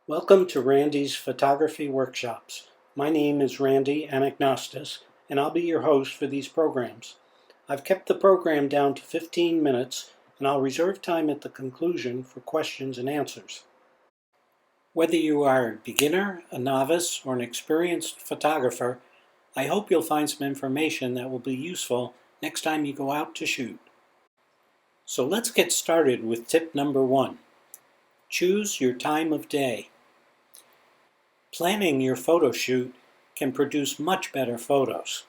Welcome to Randy's Photography Workshops. My name is Randy Anagnostis, and I'll be your host for these programs. I've kept the program down to 15 minutes, and I'll reserve time at the conclusion for questions and answers. Whether you are a beginner, a novice, or an experienced photographer, I hope you'll find some information that will be useful next time you go out to shoot. So let's get started with tip number 1. Choose your time of day. Planning your photo shoot can produce much better photos.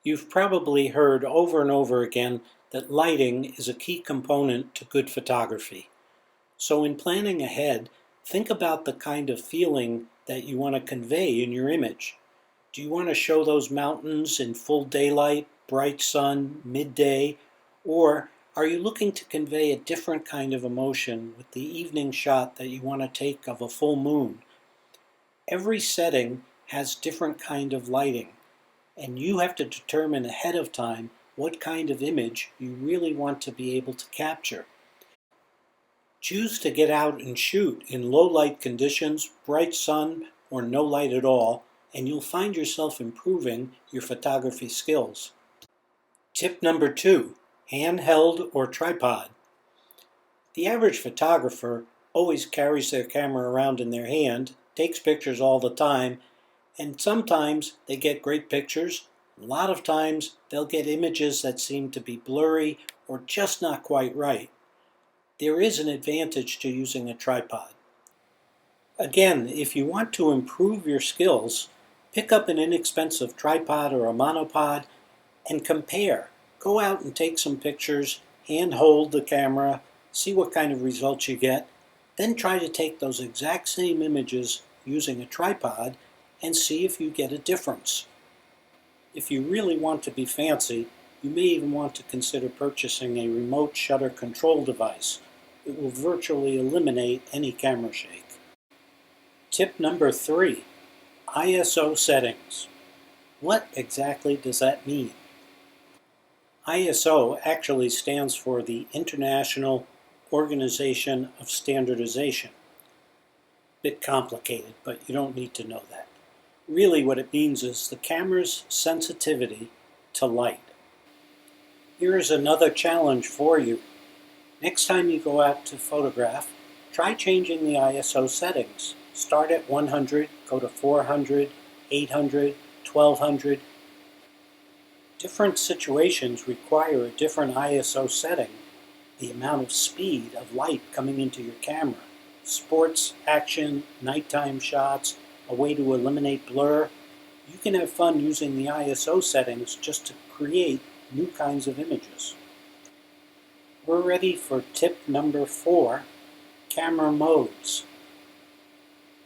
You've probably heard over and over again that lighting is a key component to good photography. So in planning ahead, think about the kind of feeling that you want to convey in your image. Do you want to show those mountains in full daylight, bright sun, midday, or are you looking to convey a different kind of emotion with the evening shot that you want to take of a full moon? Every setting has different kind of lighting, and you have to determine ahead of time what kind of image you really want to be able to capture. Choose to get out and shoot in low light conditions, bright sun, or no light at all, and you'll find yourself improving your photography skills. Tip number 2, handheld or tripod. The average photographer always carries their camera around in their hand, takes pictures all the time, and sometimes they get great pictures. A lot of times they'll get images that seem to be blurry or just not quite right. There is an advantage to using a tripod. Again, if you want to improve your skills, pick up an inexpensive tripod or a monopod and compare. Go out and take some pictures, hand hold the camera, see what kind of results you get, then try to take those exact same images using a tripod and see if you get a difference. If you really want to be fancy, you may even want to consider purchasing a remote shutter control device. It will virtually eliminate any camera shake. Tip number 3, ISO settings. What exactly does that mean? ISO actually stands for the International Organization of Standardization. Bit complicated, but you don't need to know that. Really what it means is the camera's sensitivity to light. Here is another challenge for you. Next time you go out to photograph, try changing the ISO settings. Start at 100, go to 400, 800, 1200. Different situations require a different ISO setting. The amount of speed of light coming into your camera. Sports, action, nighttime shots, a way to eliminate blur. You can have fun using the ISO settings just to create new kinds of images. We're ready for tip number 4, camera modes.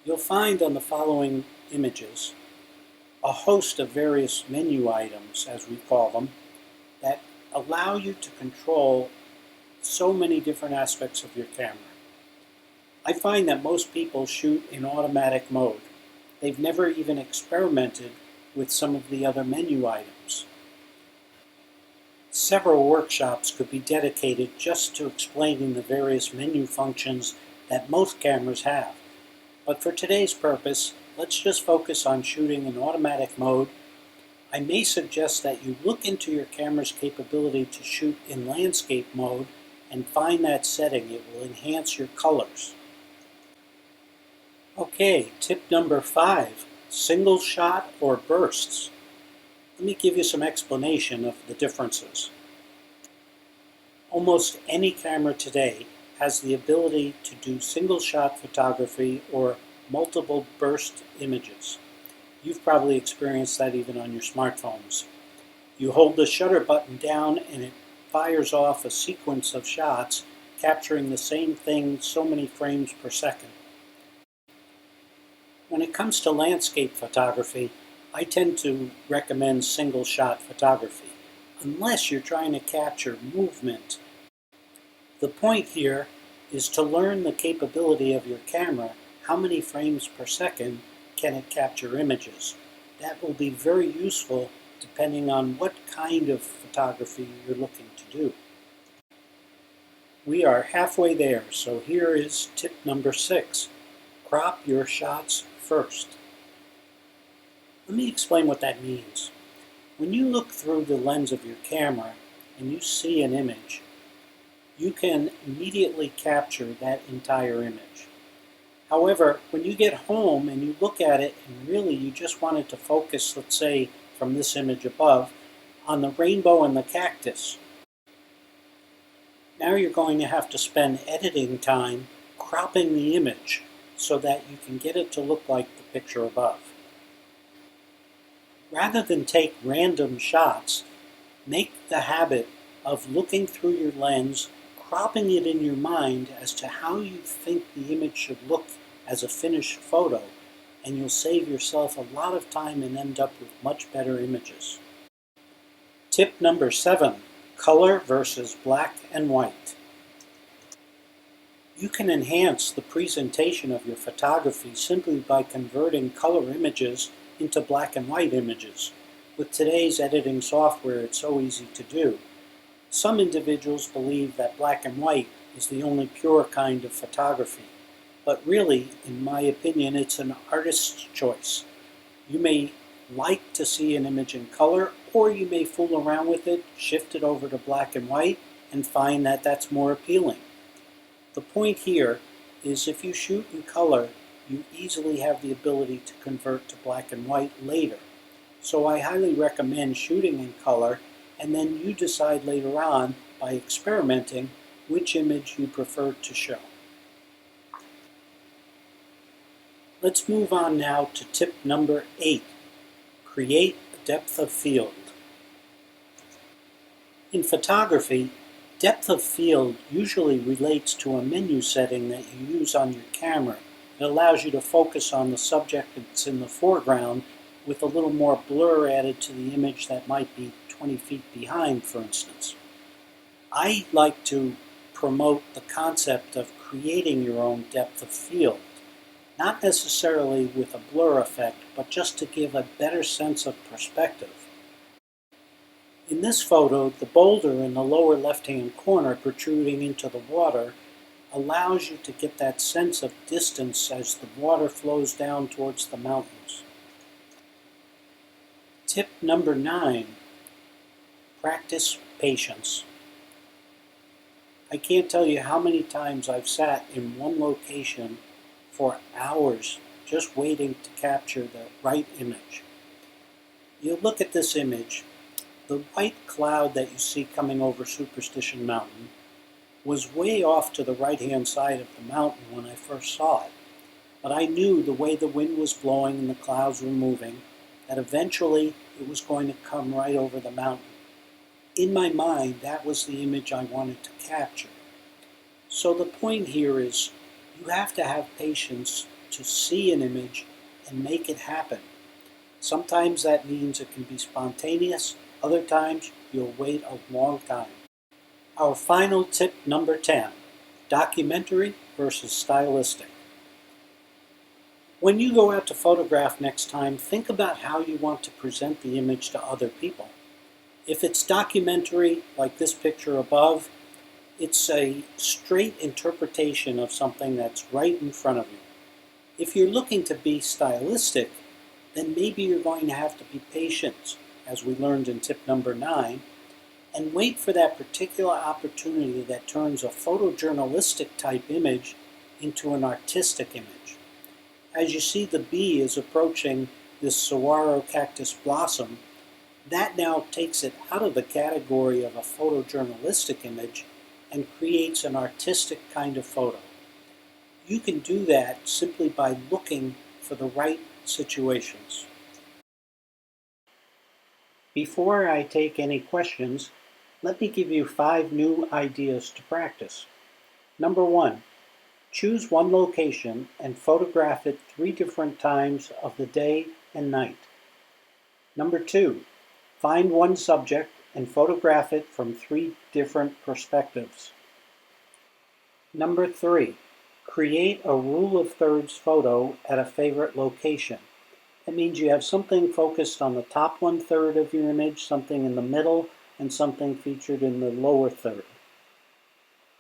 You'll find on the following images a host of various menu items, as we call them, that allow you to control so many different aspects of your camera. I find that most people shoot in automatic mode. They've never even experimented with some of the other menu items. Several workshops could be dedicated just to explaining the various menu functions that most cameras have. But for today's purpose, let's just focus on shooting in automatic mode. I may suggest that you look into your camera's capability to shoot in landscape mode and find that setting. It will enhance your colors. Okay, tip number 5, single shot or bursts. Let me give you some explanation of the differences. Almost any camera today has the ability to do single shot photography or multiple burst images. You've probably experienced that even on your smartphones. You hold the shutter button down and it fires off a sequence of shots capturing the same thing so many frames per second. When it comes to landscape photography, I tend to recommend single shot photography, unless you're trying to capture movement. The point here is to learn the capability of your camera. How many frames per second can it capture images? That will be very useful depending on what kind of photography you're looking to do. We are halfway there, so here is tip number 6. Crop your shots first. Let me explain what that means. When you look through the lens of your camera and you see an image, you can immediately capture that entire image. However, when you get home and you look at it and really you just wanted to focus, let's say from this image above, on the rainbow and the cactus, now you're going to have to spend editing time cropping the image so that you can get it to look like the picture above. Rather than take random shots, make the habit of looking through your lens, cropping it in your mind as to how you think the image should look as a finished photo, and you'll save yourself a lot of time and end up with much better images. Tip number 7, color versus black and white. You can enhance the presentation of your photography simply by converting color images into black and white images. With today's editing software, it's so easy to do. Some individuals believe that black and white is the only pure kind of photography, but really, in my opinion, it's an artist's choice. You may like to see an image in color, or you may fool around with it, shift it over to black and white, and find that that's more appealing. The point here is if you shoot in color, you easily have the ability to convert to black and white later. So I highly recommend shooting in color, and then you decide later on, by experimenting, which image you prefer to show. Let's move on now to tip number 8, create a depth of field. In photography, depth of field usually relates to a menu setting that you use on your camera. It allows you to focus on the subject that's in the foreground with a little more blur added to the image that might be 20 feet behind, for instance. I like to promote the concept of creating your own depth of field, not necessarily with a blur effect, but just to give a better sense of perspective. In this photo, the boulder in the lower left-hand corner protruding into the water allows you to get that sense of distance as the water flows down towards the mountains. Tip number 9, practice patience. I can't tell you how many times I've sat in one location for hours just waiting to capture the right image. You look at this image, the white cloud that you see coming over Superstition Mountain was way off to the right-hand side of the mountain when I first saw it. But I knew the way the wind was blowing and the clouds were moving, that eventually it was going to come right over the mountain. In my mind, that was the image I wanted to capture. So the point here is, you have to have patience to see an image and make it happen. Sometimes that means it can be spontaneous, other times you'll wait a long time. Our final tip number 10, documentary versus stylistic. When you go out to photograph next time, think about how you want to present the image to other people. If it's documentary, like this picture above, it's a straight interpretation of something that's right in front of you. If you're looking to be stylistic, then maybe you're going to have to be patient, as we learned in tip number 9, and wait for that particular opportunity that turns a photojournalistic type image into an artistic image. As you see the bee is approaching this saguaro cactus blossom, that now takes it out of the category of a photojournalistic image and creates an artistic kind of photo. You can do that simply by looking for the right situations. Before I take any questions, let me give you 5 new ideas to practice. Number 1, choose one location and photograph it 3 different times of the day and night. Number 2, find one subject and photograph it from 3 different perspectives. Number 3, create a rule of thirds photo at a favorite location. That means you have something focused on the top 1/3 of your image, something in the middle, and something featured in the lower third.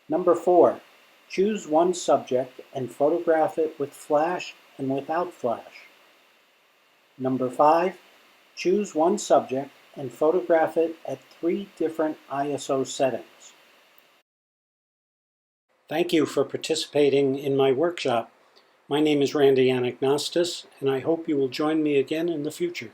Number 4, Choose one subject and photograph it with flash and without flash. Number 5. Choose one subject and photograph it at 3 different ISO settings. Thank you for participating in my workshop. My name is Randy Anagnostis, and I hope you will join me again in the future.